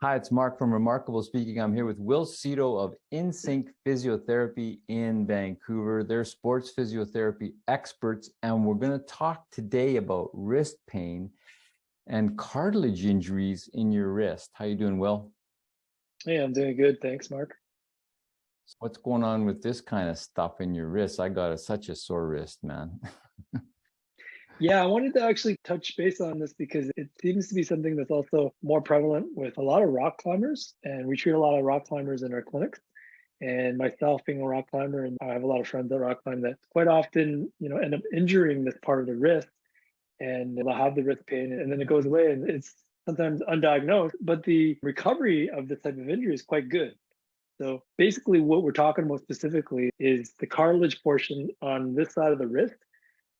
Hi, it's Mark from Remarkable Speaking. I'm here with Wil Seto of Insync Physiotherapy in Vancouver. They're sports physiotherapy experts, and we're going to talk today about wrist pain and cartilage injuries in your wrist. How you doing, Wil? Hey, I'm doing good. Thanks, Mark. What's going on with this kind of stuff in your wrist? I got such a sore wrist, man. Yeah, I wanted to actually touch base on this because it seems to be something that's also more prevalent with a lot of rock climbers, and we treat a lot of rock climbers in our clinics. And myself being a rock climber, and I have a lot of friends that rock climb that quite often, end up injuring this part of the wrist, and they'll have the wrist pain, and then it goes away, and it's sometimes undiagnosed. But the recovery of this type of injury is quite good. So basically, what we're talking about specifically is the cartilage portion on this side of the wrist.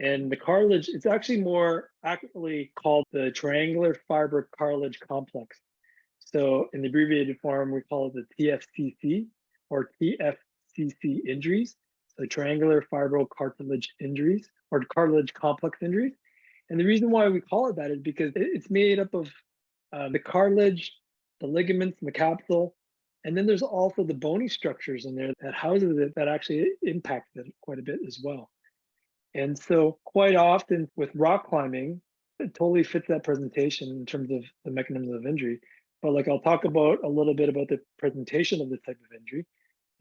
And the cartilage, it's actually more accurately called the triangular fiber cartilage complex. So in the abbreviated form, we call it the TFCC or TFCC injuries. So triangular fibrocartilage injuries or cartilage complex injuries. And the reason why we call it that is because it's made up of the cartilage, the ligaments, and the capsule. And then there's also the bony structures in there that houses it that actually impact it quite a bit as well. And so quite often with rock climbing, it totally fits that presentation in terms of the mechanism of injury. But like I'll talk about a little bit about the presentation of this type of injury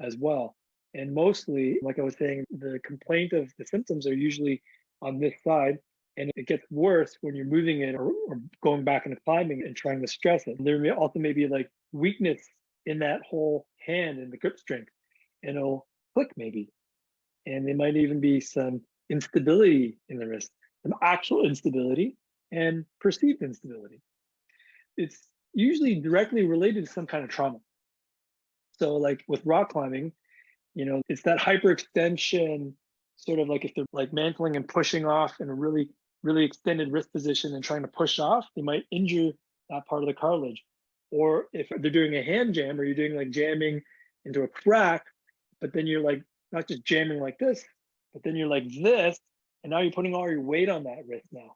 as well. And mostly, like I was saying, the complaint of the symptoms are usually on this side. And it gets worse when you're moving it or going back and climbing and trying to stress it. There may also maybe like weakness in that whole hand and the grip strength. And it'll click maybe. And there might even be some instability in the wrist, some actual instability and perceived instability. It's usually directly related to some kind of trauma. So like with rock climbing, it's that hyperextension, sort of like if they're like mantling and pushing off in a really, really extended wrist position and trying to push off, they might injure that part of the cartilage. Or if they're doing a hand jam or you're doing like jamming into a crack, but then you're like not just jamming like this, but then you're like this, and now you're putting all your weight on that wrist now.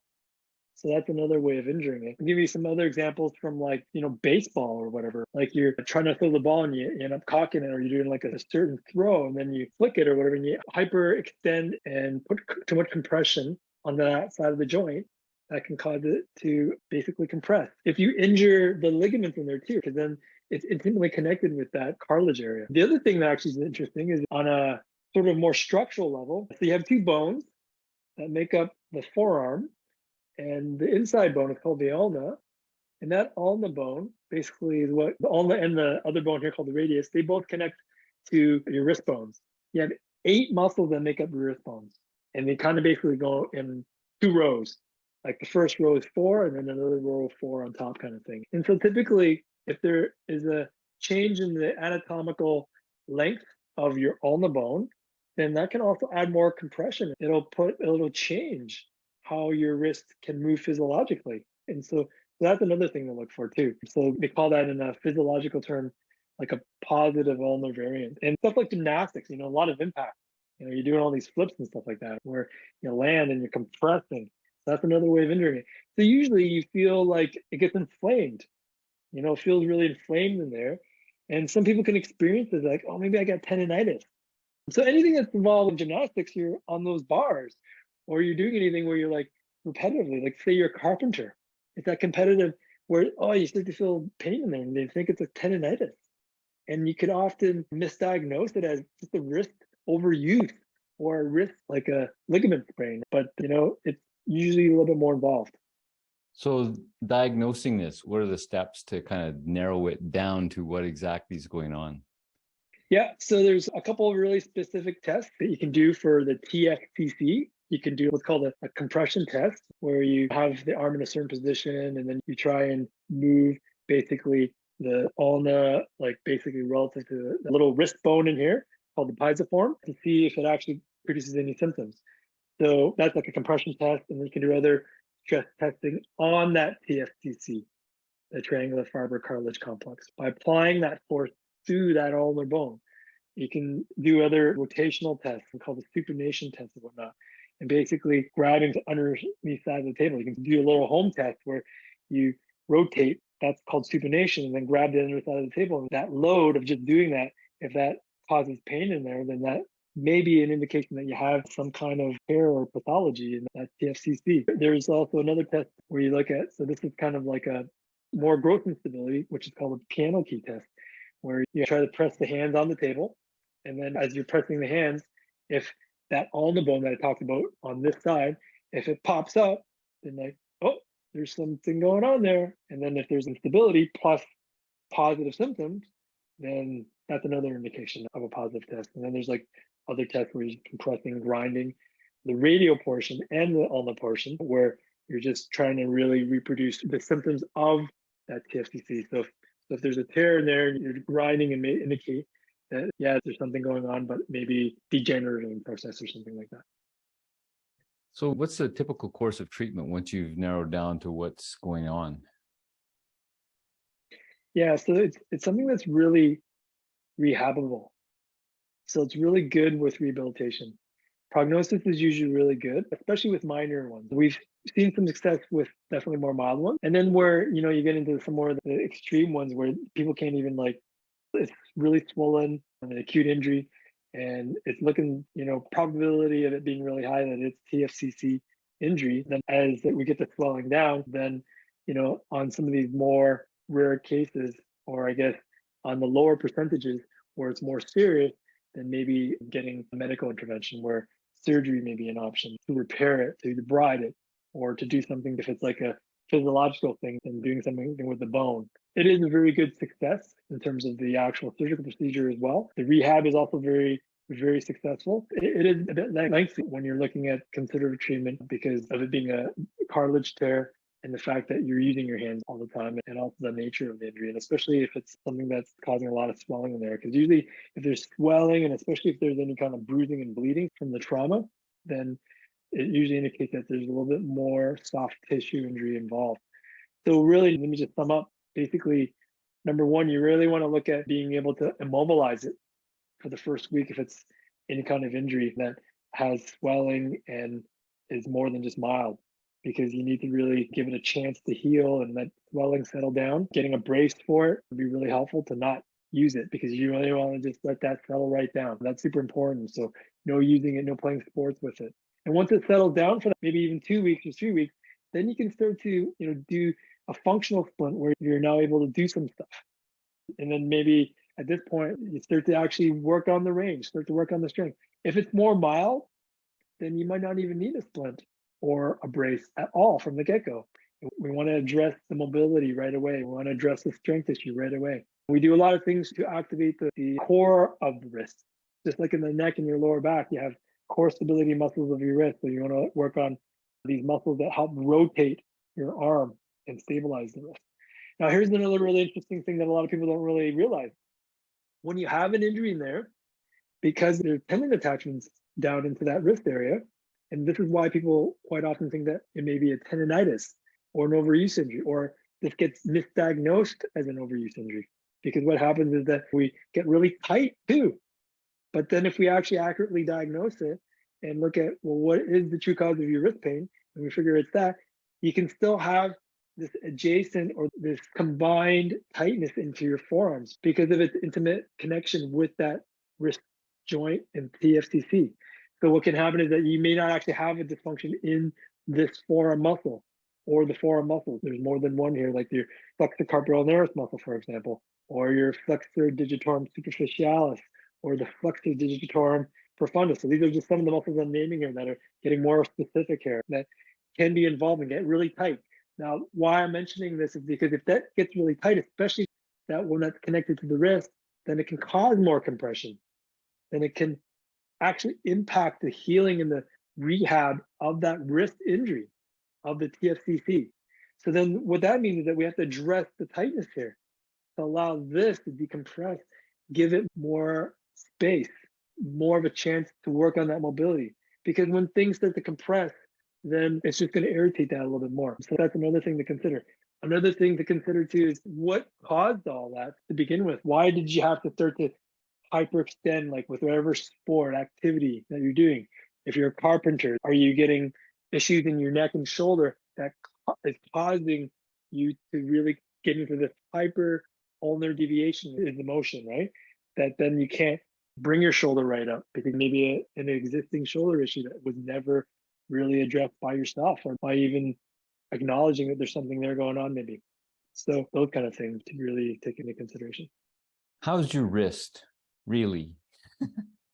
So that's another way of injuring it. I'll give you some other examples from like, baseball or whatever. Like you're trying to throw the ball and you end up cocking it, or you're doing like a certain throw and then you flick it or whatever, and you hyperextend and put too much compression on that side of the joint. That can cause it to basically compress. If you injure the ligaments in there too, because then it's intimately connected with that cartilage area. The other thing that actually is interesting is on a sort of more structural level. So you have two bones that make up the forearm, and the inside bone is called the ulna. And that ulna bone basically is what the ulna and the other bone here called the radius, they both connect to your wrist bones. You have 8 muscles that make up your wrist bones. And they kind of basically go in 2 rows. Like the first row is 4 and then another row of 4 on top kind of thing. And so typically, if there is a change in the anatomical length of your ulna bone, then that can also add more compression. It'll change how your wrist can move physiologically. And so that's another thing to look for too. So they call that in a physiological term, like a positive ulnar variant. And stuff like gymnastics, a lot of impact. You're doing all these flips and stuff like that where you land and you're compressing. That's another way of injuring it. So usually you feel like it gets inflamed, it feels really inflamed in there. And some people can experience it like, oh, maybe I got tendonitis. So anything that's involved in gymnastics, you're on those bars, or you're doing anything where you're like repetitively, like say you're a carpenter. It's that competitive where, oh, you start to feel pain in there and they think it's a tendonitis. And you could often misdiagnose it as just a wrist overuse or a wrist like a ligament sprain. But, it's usually a little bit more involved. So diagnosing this, what are the steps to kind of narrow it down to what exactly is going on? Yeah, so there's a couple of really specific tests that you can do for the TFCC. You can do what's called a compression test, where you have the arm in a certain position and then you try and move basically the ulna, like basically relative to the little wrist bone in here called the pisiform, to see if it actually produces any symptoms. So that's like a compression test, and then you can do other stress testing on that TFCC, the triangular fiber cartilage complex, by applying that force through that ulnar bone. You can do other rotational tests called the supination test and whatnot, and basically grabbing underneath the side of the table. You can do a little home test where you rotate that's called supination, and then grab the other side of the table. And that load of just doing that, if that causes pain in there, then that may be an indication that you have some kind of tear or pathology in that TFCC. There's also another test where you look at, so this is kind of like a more growth instability, which is called a piano key test, where you try to press the hands on the table. And then as you're pressing the hands, if that ulnar bone that I talked about on this side, if it pops up, then like, oh, there's something going on there. And then if there's instability plus positive symptoms, then that's another indication of a positive test. And then there's like other tests where you're compressing, grinding the radial portion and the ulnar portion, where you're just trying to really reproduce the symptoms of that TFCC. So if there's a tear in there, you're grinding and may indicate that, yeah, there's something going on, but maybe degenerative process or something like that. So what's the typical course of treatment once you've narrowed down to what's going on? Yeah, so it's something that's really rehabable. So it's really good with rehabilitation. Prognosis is usually really good, especially with minor ones. We've seen some success with definitely more mild ones. And then where, you get into some more of the extreme ones where people can't even it's really swollen, an acute injury, and it's looking, probability of it being really high that it's TFCC injury. Then as we get the swelling down, then, on some of these more rare cases, or I guess on the lower percentages where it's more serious, then maybe getting a medical intervention where surgery may be an option to repair it, to debride it, or to do something if it's like a physiological thing and doing something with the bone. It is a very good success in terms of the actual surgical procedure as well. The rehab is also very, very successful. It is a bit lengthy when you're looking at conservative treatment because of it being a cartilage tear and the fact that you're using your hands all the time, and also the nature of the injury, and especially if it's something that's causing a lot of swelling in there. Because usually if there's swelling, and especially if there's any kind of bruising and bleeding from the trauma, then it usually indicates that there's a little bit more soft tissue injury involved. So really, let me just sum up. Basically, number one, you really want to look at being able to immobilize it for the first week if it's any kind of injury that has swelling and is more than just mild, because you need to really give it a chance to heal and let swelling settle down. Getting a brace for it would be really helpful to not use it, because you really want to just let that settle right down. That's super important. So no using it, no playing sports with it. And once it settles down for maybe even 2 weeks or 3 weeks, then you can start to do a functional splint where you're now able to do some stuff. And then maybe at this point, you start to actually work on the range, start to work on the strength. If it's more mild, then you might not even need a splint or a brace at all from the get-go. We want to address the mobility right away. We want to address the strength issue right away. We do a lot of things to activate the core of the wrist. Just like in the neck and your lower back, you have core stability muscles of your wrist. So you want to work on these muscles that help rotate your arm and stabilize the wrist. Now, here's another really interesting thing that a lot of people don't really realize. When you have an injury in there, because there's tendon attachments down into that wrist area, and this is why people quite often think that it may be a tendonitis or an overuse injury, or this gets misdiagnosed as an overuse injury. Because what happens is that we get really tight too. But then if we actually accurately diagnose it and look at, well, what is the true cause of your wrist pain, and we figure it's that, you can still have this adjacent or this combined tightness into your forearms because of its intimate connection with that wrist joint and TFCC. So what can happen is that you may not actually have a dysfunction in this forearm muscle or the forearm muscles. There's more than one here, like your flexor carpi ulnaris muscle, for example, or your flexor digitorum superficialis, or the flexor digitorum profundus. So these are just some of the muscles I'm naming here that are getting more specific here that can be involved and get really tight. Now, why I'm mentioning this is because if that gets really tight, especially that one that's connected to the wrist, then it can cause more compression. Then it can actually impact the healing and the rehab of that wrist injury, of the TFCC. So then what that means is that we have to address the tightness here to allow this to decompress, give it more space, more of a chance to work on that mobility. Because when things start to compress, then it's just going to irritate that a little bit more. So that's another thing to consider. Another thing to consider too is what caused all that to begin with. Why did you have to start to hyperextend, like with whatever sport activity that you're doing? If you're a carpenter, are you getting issues in your neck and shoulder that is causing you to really getting to this hyper ulnar deviation in the motion, right? That then you can't bring your shoulder right up because maybe an existing shoulder issue that was never really addressed by yourself or by even acknowledging that there's something there going on, maybe. So those kind of things to really take into consideration. How's your wrist, really?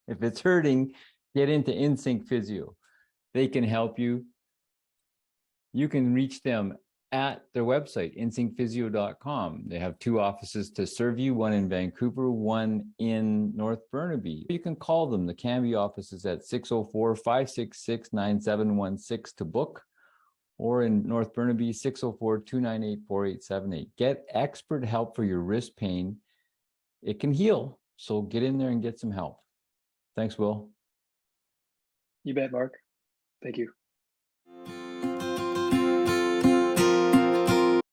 If it's hurting, get into Insync Physio. They can help you. You can reach them at their website, insyncphysio.com. They have 2 offices to serve you, one in Vancouver, one in North Burnaby. You can call them. The Cambie office is at 604-566-9716 to book, or in North Burnaby, 604-298-4878. Get expert help for your wrist pain. It can heal, so get in there and get some help. Thanks, Wil. You bet, Mark. Thank you.